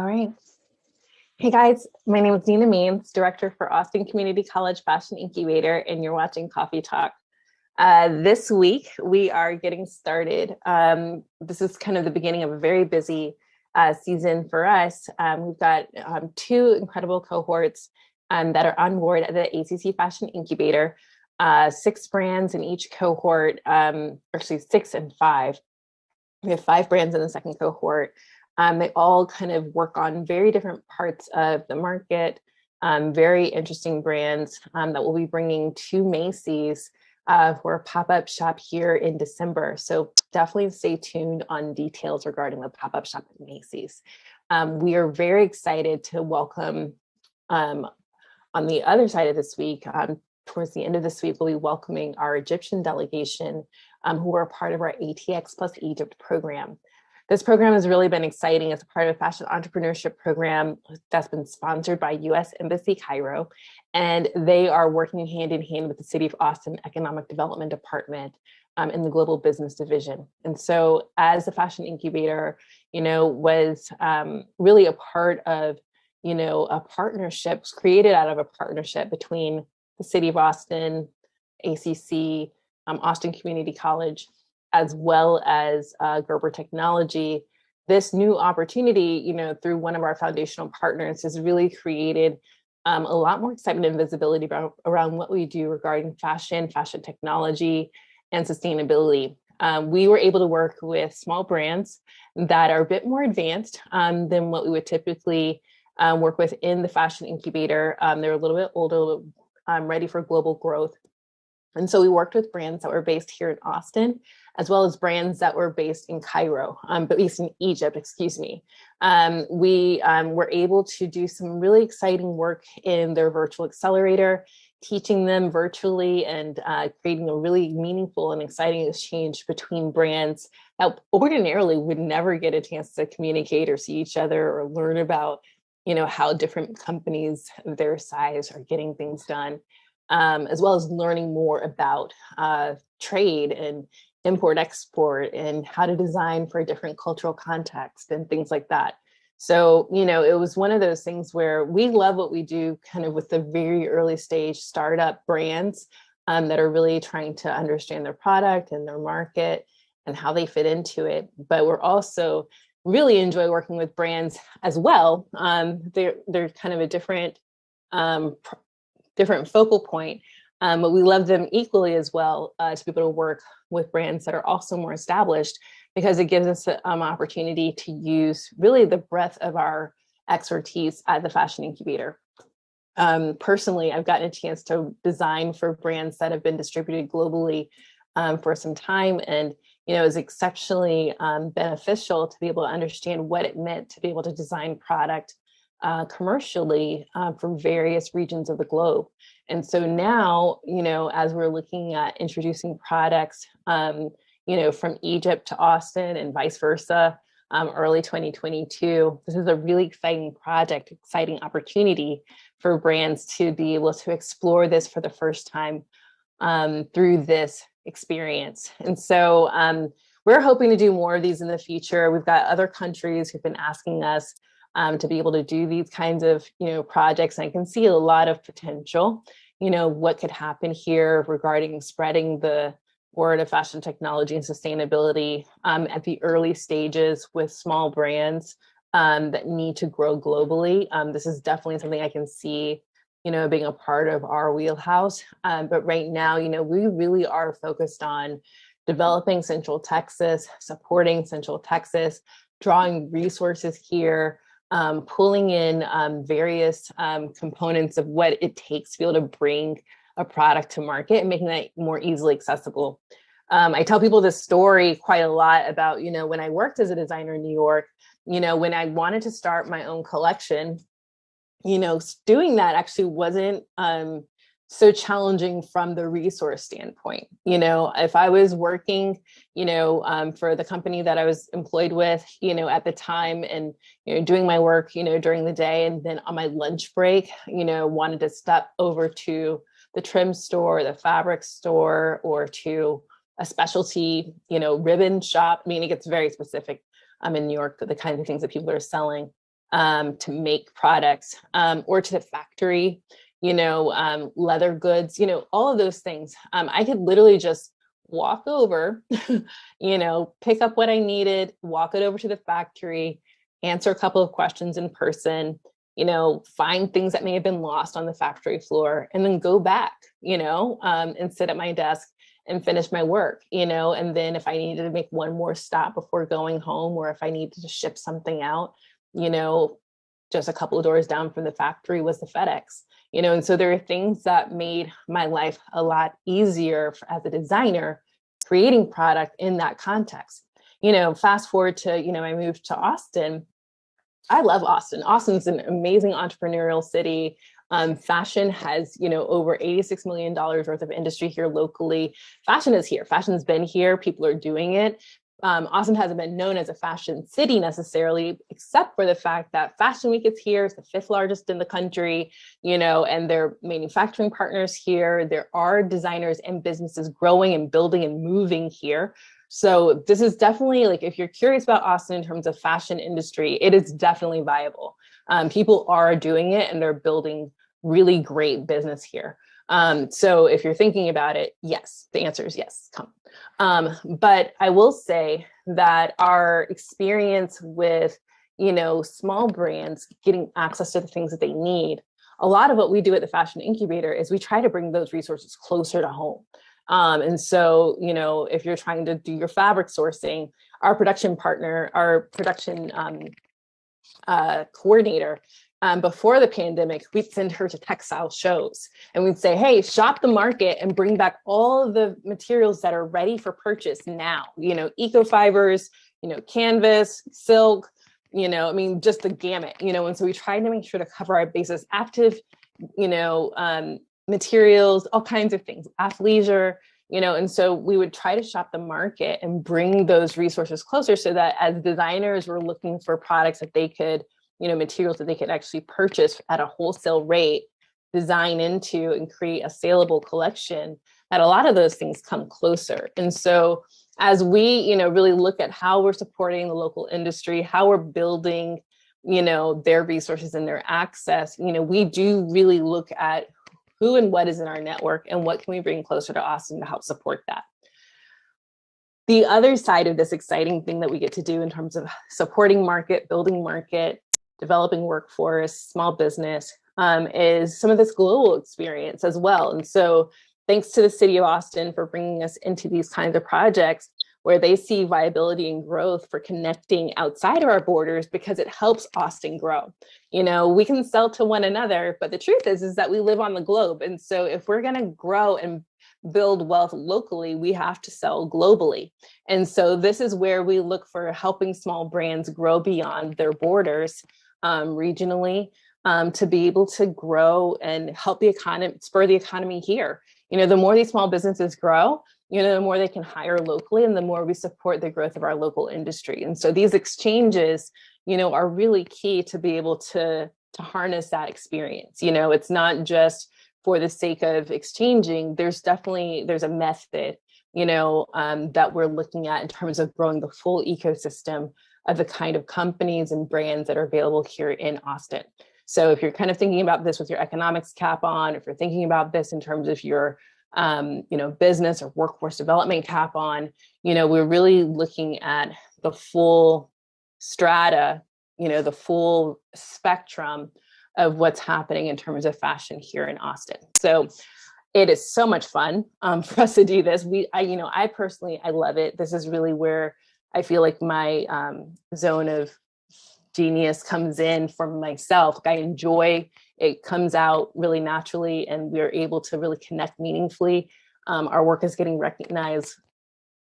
All right. Hey guys, my name is Dina Means, Director for Austin Community College Fashion Incubator, and you're watching Coffee Talk. This week, we are getting started. This is kind of the beginning of a very busy season for us. We've got two incredible cohorts that are on board at the ACC Fashion Incubator, 6 brands in each cohort, actually 6 and 5. We have 5 brands in the second cohort. They all kind of work on very different parts of the market, very interesting brands that we'll be bringing to Macy's for a pop-up shop here in December. So definitely stay tuned on details regarding the pop-up shop at Macy's. We are very excited to welcome, on the other side of this week, towards the end of this week, we'll be welcoming our Egyptian delegation who are part of our ATX plus Egypt program. This program has really been exciting as a part of a fashion entrepreneurship program that's been sponsored by US Embassy Cairo, and they are working hand in hand with the City of Austin Economic Development Department in the Global Business Division. And so as the Fashion Incubator, was really a part of, a partnership created out of a partnership between the City of Austin, ACC, Austin Community College, as well as Gerber Technology. This new opportunity, through one of our foundational partners, has really created a lot more excitement and visibility around what we do regarding fashion technology, and sustainability. We were able to work with small brands that are a bit more advanced than what we would typically work with in the Fashion Incubator. They're a little bit older, ready for global growth. And so we worked with brands that were based here in Austin, as well as brands that were based in Cairo, but based in Egypt, excuse me. We were able to do some really exciting work in their virtual accelerator, teaching them virtually and creating a really meaningful and exciting exchange between brands that ordinarily would never get a chance to communicate or see each other or learn about, how different companies of their size are getting things done. As well as learning more about trade and import-export and how to design for a different cultural context and things like that. So, it was one of those things where we love what we do kind of with the very early stage startup brands that are really trying to understand their product and their market and how they fit into it. But we're also really enjoy working with brands as well. They're kind of a different focal point, but we love them equally as well to be able to work with brands that are also more established, because it gives us an opportunity to use really the breadth of our expertise at the Fashion Incubator. Personally, I've gotten a chance to design for brands that have been distributed globally for some time, and it was exceptionally beneficial to be able to understand what it meant to be able to design product commercially for various regions of the globe. And so now, as we're looking at introducing products, from Egypt to Austin and vice versa, early 2022, this is a really exciting project, exciting opportunity for brands to be able to explore this for the first time through this experience. And so we're hoping to do more of these in the future. We've got other countries who've been asking us to be able to do these kinds of, projects. And I can see a lot of potential, what could happen here regarding spreading the word of fashion technology and sustainability at the early stages with small brands that need to grow globally. This is definitely something I can see, being a part of our wheelhouse. But right now, we really are focused on developing Central Texas, supporting Central Texas, drawing resources here, pulling in various components of what it takes to be able to bring a product to market and making that more easily accessible. I tell people this story quite a lot about, when I worked as a designer in New York, when I wanted to start my own collection, doing that actually wasn't so challenging from the resource standpoint. If I was working, for the company that I was employed with, at the time, and, doing my work, during the day, and then on my lunch break, wanted to step over to the trim store, the fabric store, or to a specialty, ribbon shop. I mean, it gets very specific in New York, the kinds of things that people are selling. to make products, or to the factory, leather goods, all of those things. I could literally just walk over, pick up what I needed, walk it over to the factory, answer a couple of questions in person, find things that may have been lost on the factory floor, and then go back, and sit at my desk and finish my work, and then if I needed to make one more stop before going home, or if I needed to ship something out, just a couple of doors down from the factory was the FedEx, and so there are things that made my life a lot easier as a designer, creating product in that context. Fast forward to, I moved to Austin. I love Austin. Austin's an amazing entrepreneurial city. Fashion has, over $86 million worth of industry here locally. Fashion is here. Fashion's been here. People are doing it. Austin hasn't been known as a fashion city necessarily, except for the fact that Fashion Week is here. It's the 5th largest in the country, and there are manufacturing partners here. There are designers and businesses growing and building and moving here. So this is definitely, like, if you're curious about Austin in terms of fashion industry, it is definitely viable. People are doing it and they're building really great business here. So if you're thinking about it, yes, the answer is yes, come. But I will say that our experience with, small brands getting access to the things that they need, a lot of what we do at the Fashion Incubator is we try to bring those resources closer to home. And so, if you're trying to do your fabric sourcing, our production partner, our production coordinator, before the pandemic, we'd send her to textile shows and we'd say, hey, shop the market and bring back all of the materials that are ready for purchase now, eco fibers, canvas, silk, just the gamut, and so we tried to make sure to cover our bases, active, materials, all kinds of things, athleisure, and so we would try to shop the market and bring those resources closer so that as designers were looking for products that they could, materials that they could actually purchase at a wholesale rate, design into and create a saleable collection, that a lot of those things come closer. And so as we, really look at how we're supporting the local industry, how we're building, their resources and their access, we do really look at who and what is in our network and what can we bring closer to Austin to help support that. The other side of this exciting thing that we get to do in terms of supporting market, building market, developing workforce, small business, is some of this global experience as well. And so thanks to the city of Austin for bringing us into these kinds of projects where they see viability and growth for connecting outside of our borders, because it helps Austin grow. We can sell to one another, but the truth is that we live on the globe. And so if we're going to grow and build wealth locally, we have to sell globally. And so this is where we look for helping small brands grow beyond their borders, regionally, to be able to grow and help the economy, spur the economy here. The more these small businesses grow, the more they can hire locally and the more we support the growth of our local industry. And so these exchanges, are really key to be able to harness that experience. It's not just for the sake of exchanging. There's a method, that we're looking at in terms of growing the full ecosystem of the kind of companies and brands that are available here in Austin. So if you're kind of thinking about this with your economics cap on, if you're thinking about this in terms of your business or workforce development cap on, we're really looking at the full strata, the full spectrum of what's happening in terms of fashion here in Austin. So it is so much fun for us to do this. I personally love it. This is really where I feel like my zone of genius comes in from myself. I enjoy it, comes out really naturally, and we're able to really connect meaningfully. Our work is getting recognized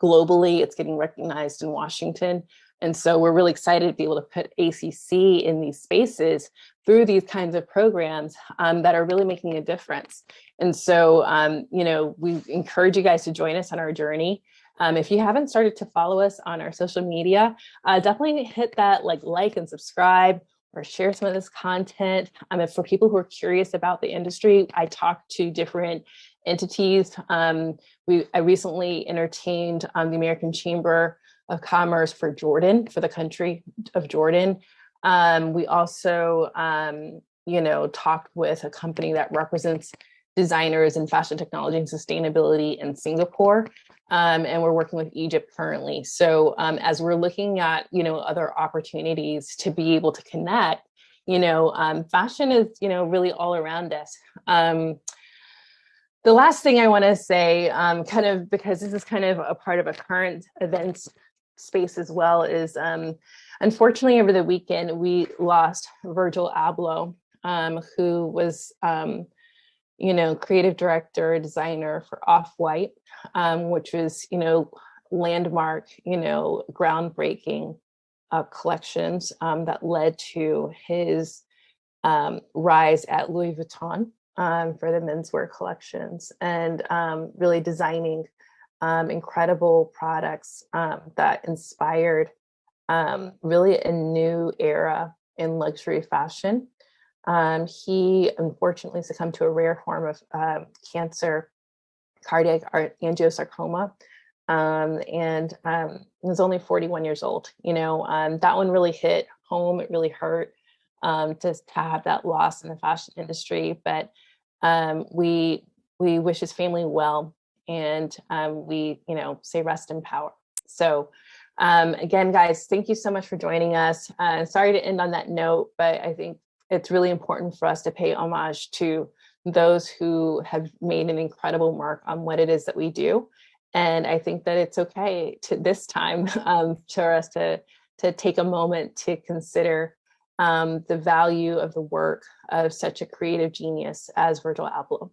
globally. It's getting recognized in Washington. And so we're really excited to be able to put ACC in these spaces through these kinds of programs that are really making a difference. And so, we encourage you guys to join us on our journey. If you haven't started to follow us on our social media, definitely hit that like and subscribe or share some of this content. For people who are curious about the industry, I talk to different entities. I recently entertained the American Chamber of Commerce for Jordan, for the country of Jordan. We also, talked with a company that represents designers in fashion technology and sustainability in Singapore. And we're working with Egypt currently. So as we're looking at, other opportunities to be able to connect, fashion is, really all around us. The last thing I want to say, kind of because this is kind of a part of a current events space as well, is unfortunately over the weekend we lost Virgil Abloh, who was creative director, designer for Off-White, which was landmark, groundbreaking collections that led to his rise at Louis Vuitton. For the menswear collections, and really designing incredible products that inspired really a new era in luxury fashion. He unfortunately succumbed to a rare form of cancer, cardiac angiosarcoma, and was only 41 years old. That one really hit home. It really hurt to have that loss in the fashion industry, but we wish his family well, and we say rest in power. So again, guys, thank you so much for joining us. Sorry to end on that note, but I think it's really important for us to pay homage to those who have made an incredible mark on what it is that we do. And I think that it's okay to this time for us to take a moment to consider the value of the work of such a creative genius as Virgil Abloh.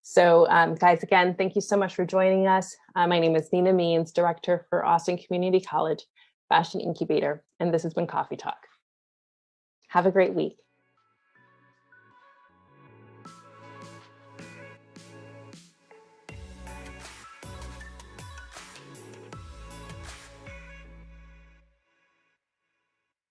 So guys, again, thank you so much for joining us. My name is Nina Means, Director for Austin Community College Fashion Incubator, and this has been Coffee Talk. Have a great week.